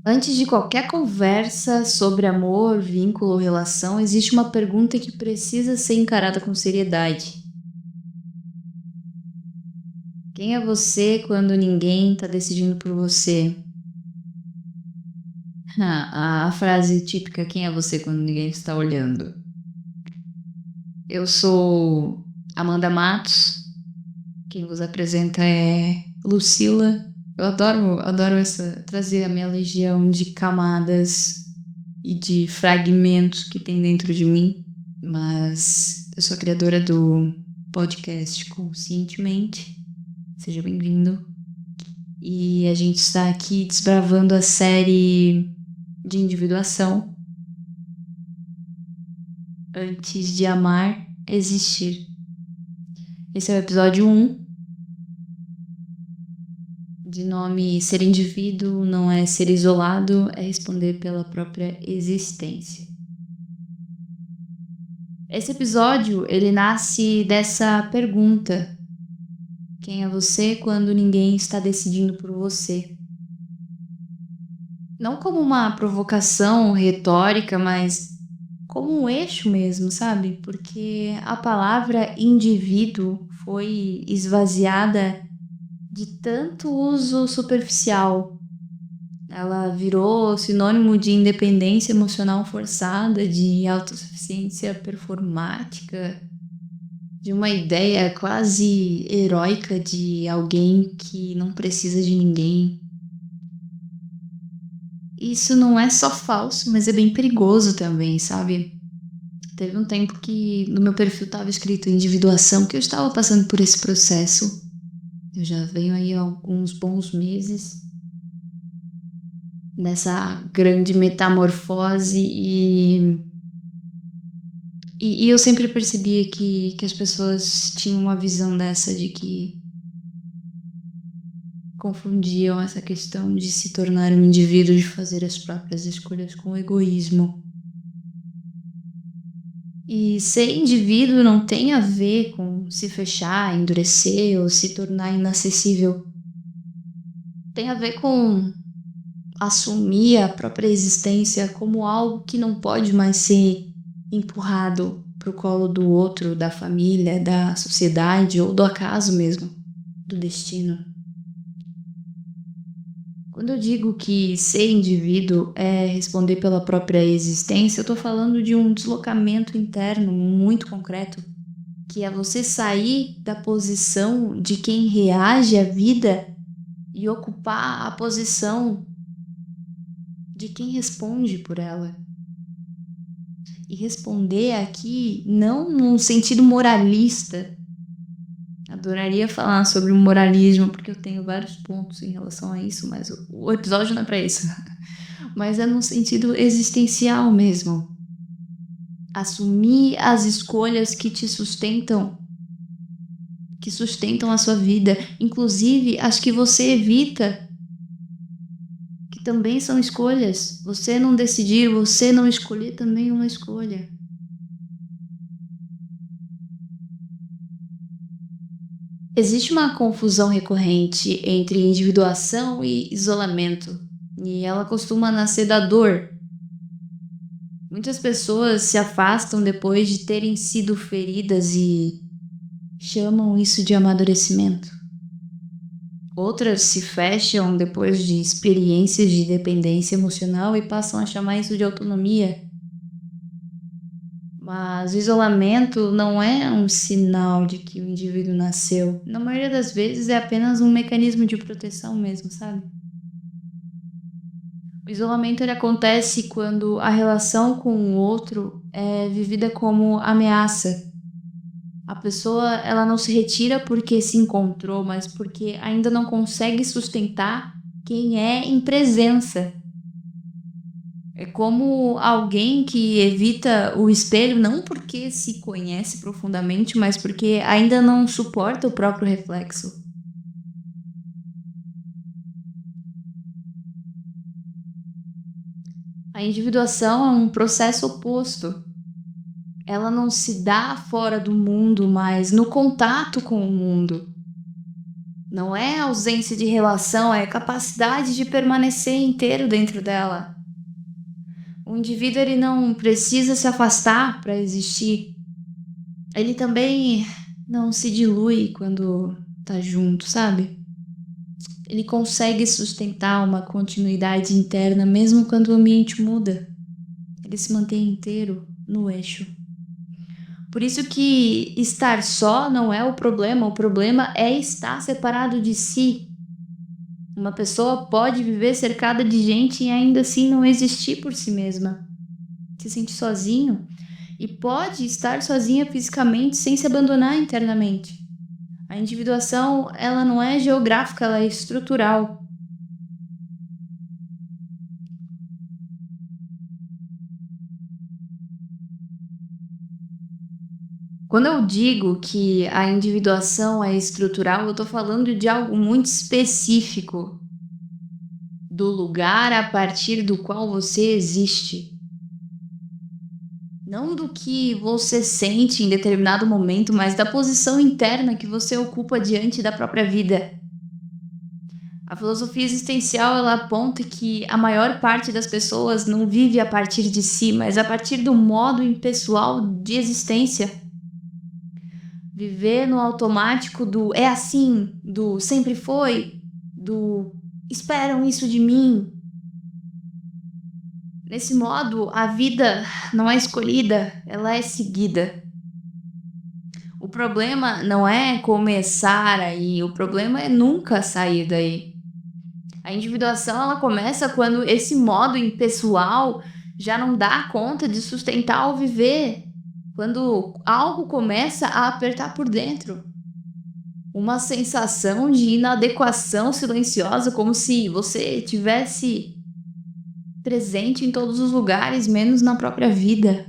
Antes de qualquer conversa sobre amor, vínculo ou relação, existe uma pergunta que precisa ser encarada com seriedade. Quem é você quando ninguém está decidindo por você? A frase típica: quem é você quando ninguém está olhando? Eu sou Amanda Matos, quem vos apresenta é Lucila. Eu adoro trazer a minha legião de camadas e de fragmentos que tem dentro de mim. Mas eu sou a criadora do podcast Conscientemente. Seja bem-vindo. E a gente está aqui desbravando a série de individuação. Antes de amar, existir. Esse é o episódio 1, de nome Ser Indivíduo não é ser isolado, é responder pela própria existência. Esse episódio, ele nasce dessa pergunta: quem é você quando ninguém está decidindo por você? Não como uma provocação retórica, mas como um eixo mesmo, sabe? Porque a palavra indivíduo foi esvaziada de tanto uso superficial. Ela virou sinônimo de independência emocional forçada, de autossuficiência performática, de uma ideia quase heróica de alguém que não precisa de ninguém. Isso não é só falso, mas é bem perigoso também, sabe? Teve um tempo que no meu perfil estava escrito individuação, que eu estava passando por esse processo. Eu já venho aí há alguns bons meses nessa grande metamorfose e eu sempre percebia que as pessoas tinham uma visão dessa de que confundiam essa questão de se tornar um indivíduo, de fazer as próprias escolhas com egoísmo. E ser indivíduo não tem a ver com se fechar, endurecer ou se tornar inacessível. Tem a ver com assumir a própria existência como algo que não pode mais ser empurrado para o colo do outro, da família, da sociedade ou do acaso mesmo, do destino. Quando eu digo que ser indivíduo é responder pela própria existência, eu estou falando de um deslocamento interno muito concreto, que é você sair da posição de quem reage à vida e ocupar a posição de quem responde por ela. E responder aqui não num sentido moralista. Adoraria falar sobre o moralismo, porque eu tenho vários pontos em relação a isso, mas o episódio não é para isso. Mas é num sentido existencial mesmo. Assumir as escolhas que te sustentam, que sustentam a sua vida, inclusive as que você evita, que também são escolhas. Você não decidir, você não escolher também é uma escolha. Existe uma confusão recorrente entre individuação e isolamento, e ela costuma nascer da dor. Muitas pessoas se afastam depois de terem sido feridas e chamam isso de amadurecimento. Outras se fecham depois de experiências de dependência emocional e passam a chamar isso de autonomia. Mas o isolamento não é um sinal de que o indivíduo nasceu. Na maioria das vezes é apenas um mecanismo de proteção mesmo, sabe? O isolamento ele acontece quando a relação com o outro é vivida como ameaça. A pessoa ela não se retira porque se encontrou, mas porque ainda não consegue sustentar quem é em presença. É como alguém que evita o espelho não porque se conhece profundamente, mas porque ainda não suporta o próprio reflexo. A individuação é um processo oposto. Ela não se dá fora do mundo, mas no contato com o mundo. Não é ausência de relação, é capacidade de permanecer inteiro dentro dela. O indivíduo ele não precisa se afastar para existir. Ele também não se dilui quando tá junto, sabe? Ele consegue sustentar uma continuidade interna mesmo quando o ambiente muda. Ele se mantém inteiro no eixo. Por isso que estar só não é o problema é estar separado de si. Uma pessoa pode viver cercada de gente e ainda assim não existir por si mesma. Se sentir sozinho e pode estar sozinha fisicamente sem se abandonar internamente. A individuação, ela não é geográfica, ela é estrutural. Quando eu digo que a individuação é estrutural, eu tô falando de algo muito específico, do lugar a partir do qual você existe. Não do que você sente em determinado momento, mas da posição interna que você ocupa diante da própria vida. A filosofia existencial ela aponta que a maior parte das pessoas não vive a partir de si, mas a partir do modo impessoal de existência. Viver no automático do é assim, do sempre foi, do esperam isso de mim. Nesse modo, a vida não é escolhida, ela é seguida. O problema não é começar aí, o problema é nunca sair daí. A individuação ela começa quando esse modo impessoal já não dá conta de sustentar o viver. Quando algo começa a apertar por dentro. Uma sensação de inadequação silenciosa, como se você tivesse presente em todos os lugares, menos na própria vida.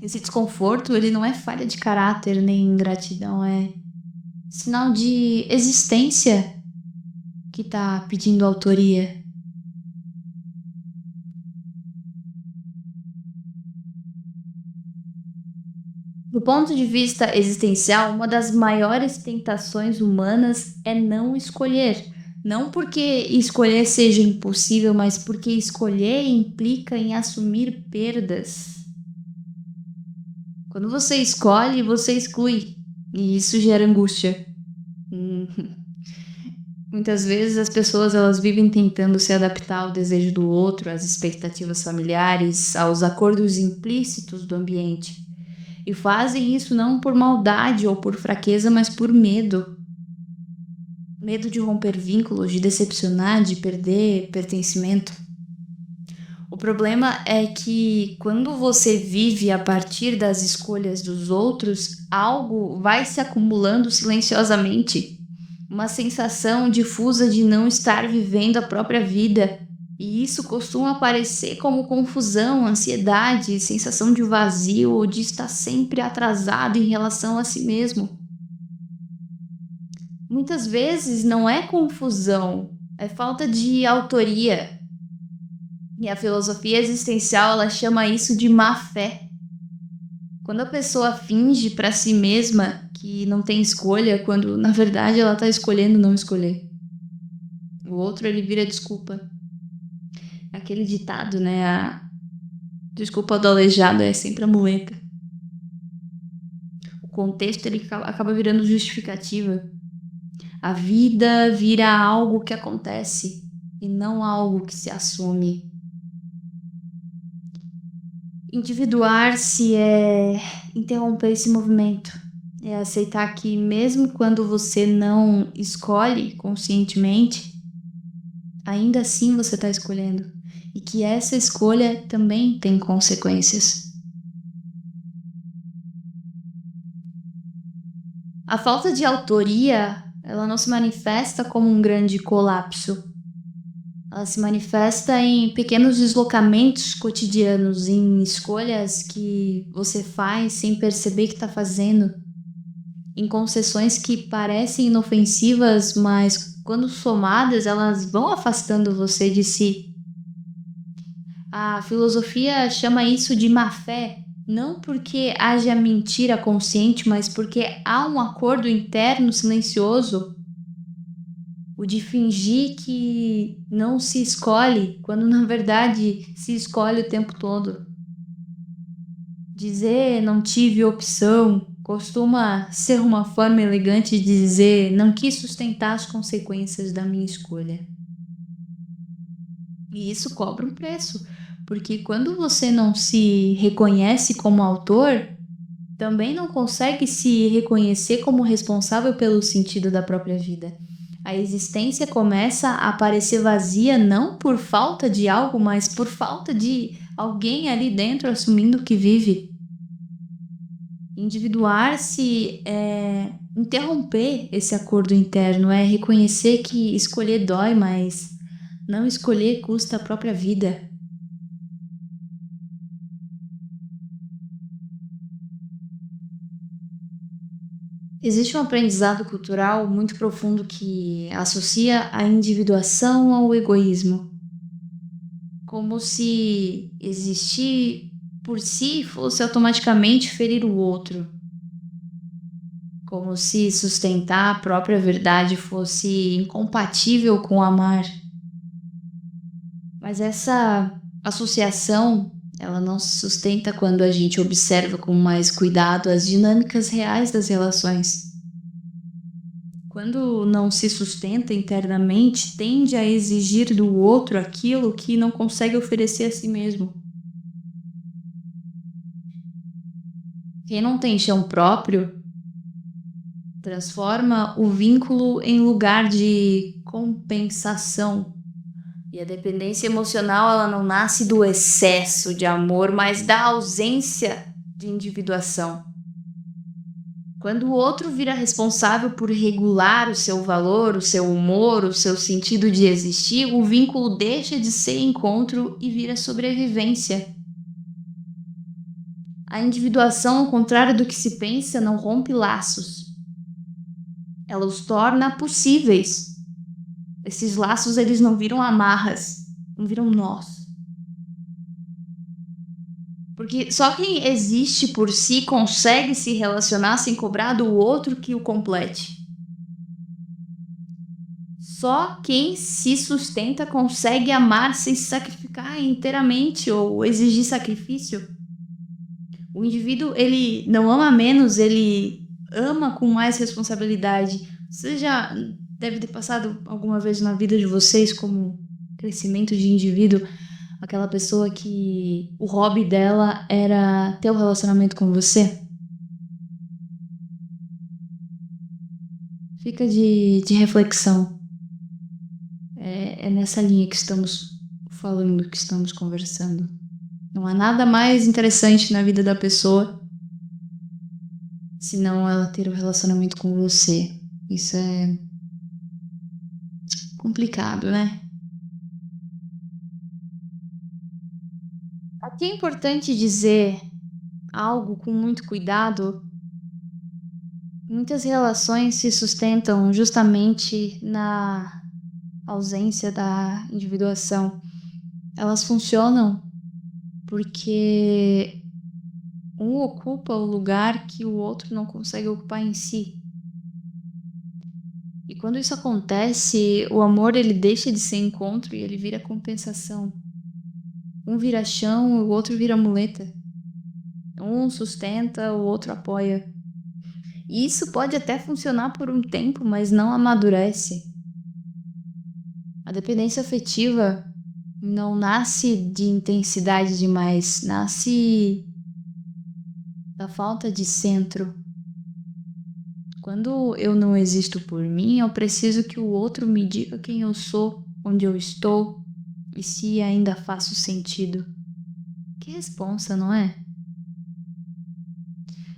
Esse desconforto, ele não é falha de caráter nem ingratidão, é sinal de existência que tá pedindo autoria. Do ponto de vista existencial, uma das maiores tentações humanas é não escolher. Não porque escolher seja impossível, mas porque escolher implica em assumir perdas. Quando você escolhe, você exclui. E isso gera angústia. Hum, Muitas vezes as pessoas elas vivem tentando se adaptar ao desejo do outro, às expectativas familiares, aos acordos implícitos do ambiente. E fazem isso não por maldade ou por fraqueza, mas por medo. Medo de romper vínculos, de decepcionar, de perder pertencimento. O problema é que quando você vive a partir das escolhas dos outros, algo vai se acumulando silenciosamente. Uma sensação difusa de não estar vivendo a própria vida. E isso costuma aparecer como confusão, ansiedade, sensação de vazio ou de estar sempre atrasado em relação a si mesmo. Muitas vezes não é confusão, é falta de autoria. E a filosofia existencial ela chama isso de má fé. Quando a pessoa finge para si mesma que não tem escolha, quando na verdade ela está escolhendo não escolher. O outro ele vira desculpa. Aquele ditado, né? A desculpa do aleijado é sempre a muleta. O contexto ele acaba virando justificativa. A vida vira algo que acontece e não algo que se assume. Individuar-se é interromper esse movimento. É aceitar que mesmo quando você não escolhe conscientemente, ainda assim você está escolhendo. E que essa escolha também tem consequências. A falta de autoria, ela não se manifesta como um grande colapso. Ela se manifesta em pequenos deslocamentos cotidianos, em escolhas que você faz sem perceber que está fazendo, em concessões que parecem inofensivas, mas quando somadas elas vão afastando você de si. A filosofia chama isso de má fé, Não porque haja mentira consciente, mas porque há um acordo interno silencioso, o de fingir que não se escolhe, quando na verdade se escolhe o tempo todo. Dizer não tive opção costuma ser uma forma elegante de dizer não quis sustentar as consequências da minha escolha. E isso cobra um preço, porque quando você não se reconhece como autor, também não consegue se reconhecer como responsável pelo sentido da própria vida. A existência começa a parecer vazia não por falta de algo, mas por falta de alguém ali dentro assumindo que vive. Individuar-se é interromper esse acordo interno, é reconhecer que escolher dói, mas não escolher custa a própria vida. Existe um aprendizado cultural muito profundo que associa a individuação ao egoísmo, como se existir por si fosse automaticamente ferir o outro, como se sustentar a própria verdade fosse incompatível com amar. Mas essa associação, ela não se sustenta quando a gente observa com mais cuidado as dinâmicas reais das relações. Quando não se sustenta internamente, tende a exigir do outro aquilo que não consegue oferecer a si mesmo. Quem não tem chão próprio transforma o vínculo em lugar de compensação. E a dependência emocional, ela não nasce do excesso de amor, mas da ausência de individuação. Quando o outro vira responsável por regular o seu valor, o seu humor, o seu sentido de existir, o vínculo deixa de ser encontro e vira sobrevivência. A individuação, ao contrário do que se pensa, não rompe laços. Ela os torna possíveis. Esses laços, eles não viram amarras, não viram nós. Porque só quem existe por si consegue se relacionar sem cobrar do outro que o complete. Só quem se sustenta consegue amar sem se sacrificar inteiramente ou exigir sacrifício. O indivíduo, ele não ama menos, ele ama com mais responsabilidade. Você já deve ter passado alguma vez na vida de vocês como crescimento de indivíduo, aquela pessoa que o hobby dela era ter um relacionamento com você? Fica de reflexão. É nessa linha que estamos falando, que estamos conversando. Não há nada mais interessante na vida da pessoa senão ela ter um relacionamento com você. Isso é complicado, né? Aqui é importante dizer algo com muito cuidado. Muitas relações se sustentam justamente na ausência da individuação. Elas funcionam porque um ocupa o lugar que o outro não consegue ocupar em si. E quando isso acontece, o amor ele deixa de ser encontro e ele vira compensação. Um vira chão, o outro vira muleta. Um sustenta, o outro apoia. E isso pode até funcionar por um tempo, mas não amadurece. A dependência afetiva não nasce de intensidade demais, nasce da falta de centro. Quando eu não existo por mim, eu preciso que o outro me diga quem eu sou, onde eu estou e se ainda faço sentido. Que responsa, não é?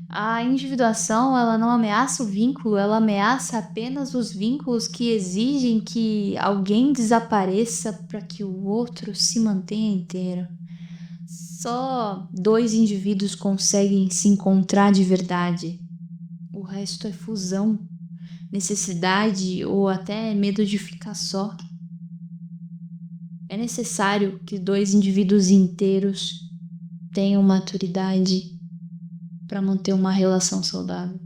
A individuação, ela não ameaça o vínculo, ela ameaça apenas os vínculos que exigem que alguém desapareça para que o outro se mantenha inteiro. Só dois indivíduos conseguem se encontrar de verdade. O resto é fusão, necessidade ou até medo de ficar só. É necessário que dois indivíduos inteiros tenham maturidade para manter uma relação saudável.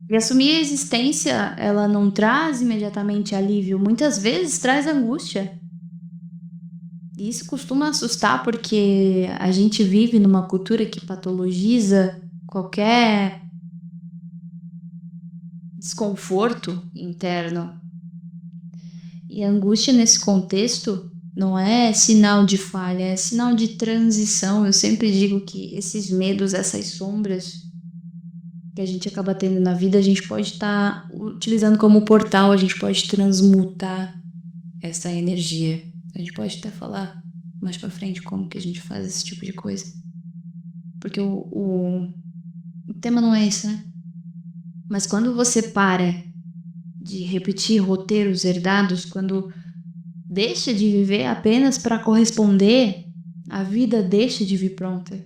E assumir a existência, ela não traz imediatamente alívio, muitas vezes traz angústia. E isso costuma assustar porque a gente vive numa cultura que patologiza qualquer desconforto interno. E a angústia nesse contexto não é sinal de falha, é sinal de transição. Eu sempre digo que esses medos, essas sombras que a gente acaba tendo na vida, a gente pode estar utilizando como portal, a gente pode transmutar essa energia. A gente pode até falar mais pra frente como que a gente faz esse tipo de coisa. Porque o tema não é esse, né? Mas quando você para de repetir roteiros herdados, quando deixa de viver apenas para corresponder, a vida deixa de vir pronta.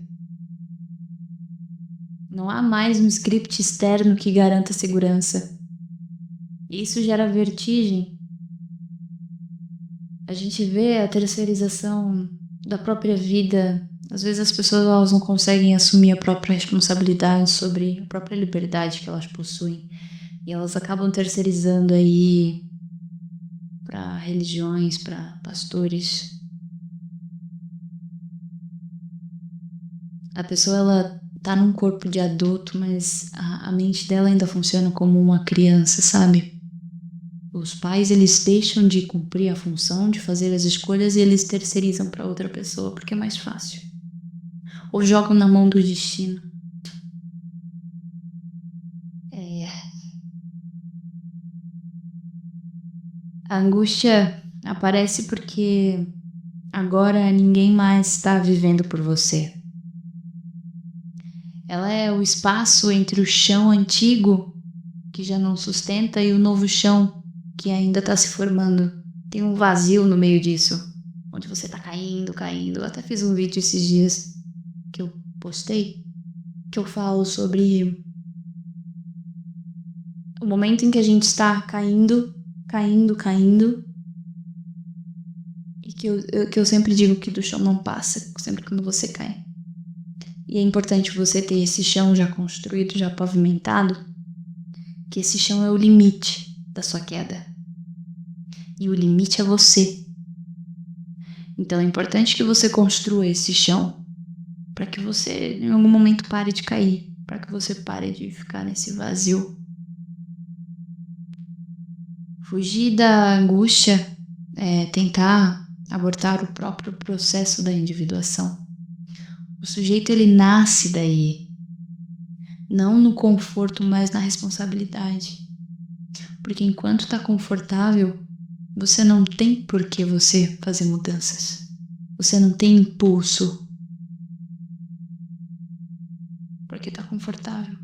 Não há mais um script externo que garanta segurança. Isso gera vertigem. A gente vê a terceirização da própria vida. Às vezes as pessoas elas não conseguem assumir a própria responsabilidade sobre a própria liberdade que elas possuem. E elas acabam terceirizando aí para religiões, para pastores. A pessoa ela tá num corpo de adulto, mas a mente dela ainda funciona como uma criança, sabe? Os pais eles deixam de cumprir a função de fazer as escolhas e eles terceirizam para outra pessoa porque é mais fácil. Ou jogam na mão do destino. É. A angústia aparece porque agora ninguém mais está vivendo por você. Ela é o espaço entre o chão antigo, que já não sustenta, e o novo chão, que ainda está se formando. Tem um vazio no meio disso, onde você está caindo, caindo. Eu até fiz um vídeo esses dias que eu postei, que eu falo sobre o momento em que a gente está caindo, caindo, caindo, e que eu sempre digo que do chão não passa, sempre quando você cai. E é importante você ter esse chão já construído, já pavimentado, que esse chão é o limite da sua queda. E o limite é você. Então é importante que você construa esse chão para que você em algum momento pare de cair, para que você pare de ficar nesse vazio. Fugir da angústia é tentar abortar o próprio processo da individuação. O sujeito ele nasce daí, não no conforto, mas na responsabilidade. Porque enquanto está confortável, você não tem por que você fazer mudanças. Você não tem impulso. Porque está confortável.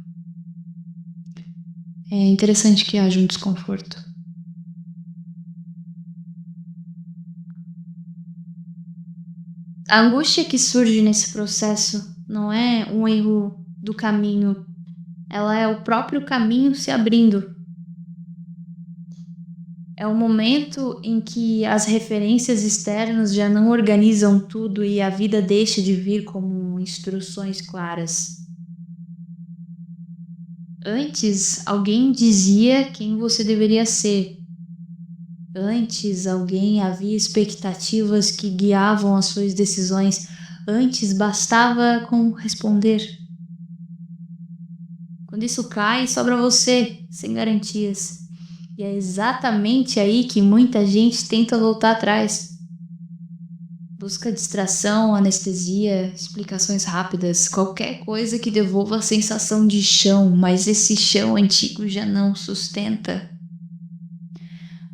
É interessante que haja um desconforto. A angústia que surge nesse processo não é um erro do caminho. Ela é o próprio caminho se abrindo. É o momento em que as referências externas já não organizam tudo e a vida deixa de vir como instruções claras. Antes, alguém dizia quem você deveria ser. Antes, alguém havia expectativas que guiavam as suas decisões. Antes, bastava com responder. Quando isso cai, sobra você, sem garantias. E é exatamente aí que muita gente tenta voltar atrás. Busca distração, anestesia, explicações rápidas, qualquer coisa que devolva a sensação de chão, mas esse chão antigo já não sustenta.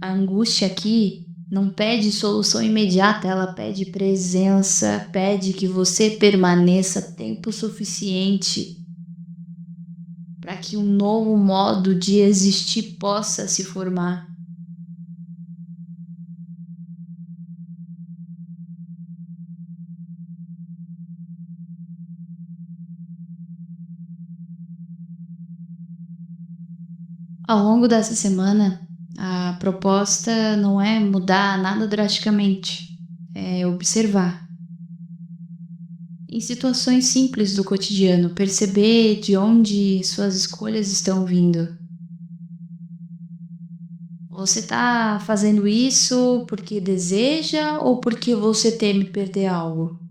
A angústia aqui não pede solução imediata, ela pede presença, pede que você permaneça tempo suficiente para que um novo modo de existir possa se formar. Ao longo dessa semana, a proposta não é mudar nada drasticamente, é observar. Em situações simples do cotidiano, perceber de onde suas escolhas estão vindo. Você está fazendo isso porque deseja ou porque você teme perder algo?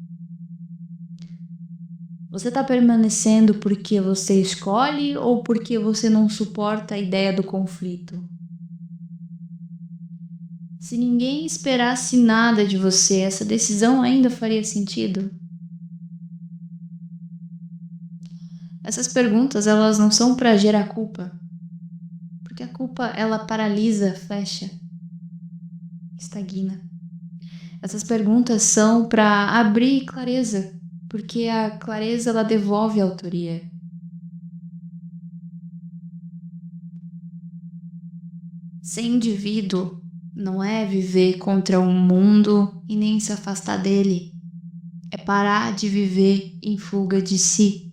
Você está permanecendo porque você escolhe ou porque você não suporta a ideia do conflito? Se ninguém esperasse nada de você, essa decisão ainda faria sentido? Essas perguntas, elas não são para gerar culpa, porque a culpa ela paralisa, fecha, estagna. Essas perguntas são para abrir clareza, porque a clareza ela devolve a autoria. Ser indivíduo não é viver contra o mundo e nem se afastar dele. É parar de viver em fuga de si.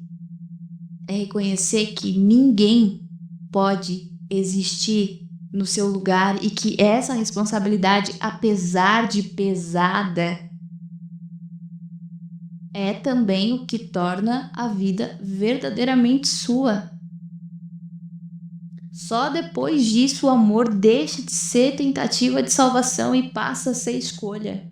É reconhecer que ninguém pode existir no seu lugar e que essa responsabilidade, apesar de pesada, é também o que torna a vida verdadeiramente sua. Só depois disso o amor deixa de ser tentativa de salvação e passa a ser escolha.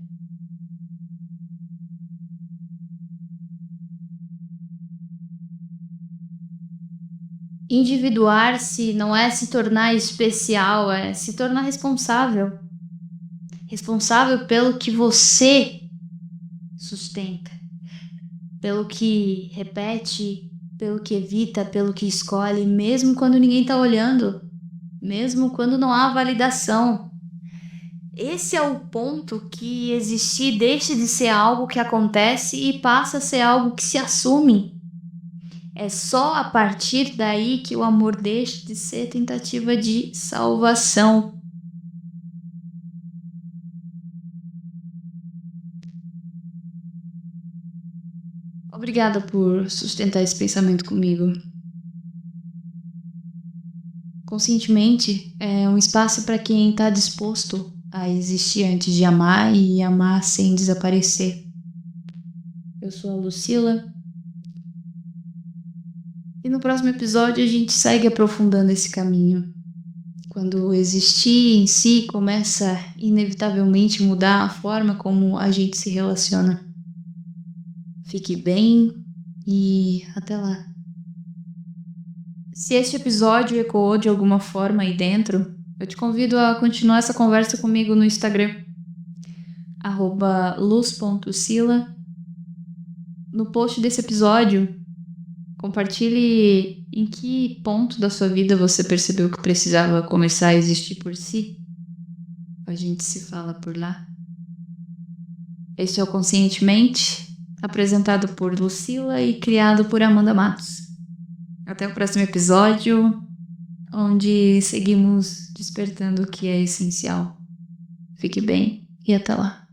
Individuar-se não é se tornar especial, é se tornar responsável. Responsável pelo que você sustenta, pelo que repete, pelo que evita, pelo que escolhe, mesmo quando ninguém está olhando, mesmo quando não há validação. Esse é o ponto que existir deixa de ser algo que acontece e passa a ser algo que se assume. É só a partir daí que o amor deixa de ser tentativa de salvação. Obrigada por sustentar esse pensamento comigo. Conscientemente é um espaço para quem está disposto a existir antes de amar e amar sem desaparecer. Eu sou a Lucila e no próximo episódio a gente segue aprofundando esse caminho. Quando o existir em si começa inevitavelmente mudar a forma como a gente se relaciona. Fique bem e até lá. Se este episódio ecoou de alguma forma aí dentro, eu te convido a continuar essa conversa comigo no Instagram, @luz.sila. No post desse episódio, compartilhe em que ponto da sua vida você percebeu que precisava começar a existir por si. A gente se fala por lá. Este é o Conscientemente, apresentado por Lucila e criado por Amanda Matos. Até o próximo episódio, onde seguimos despertando o que é essencial. Fique bem e até lá.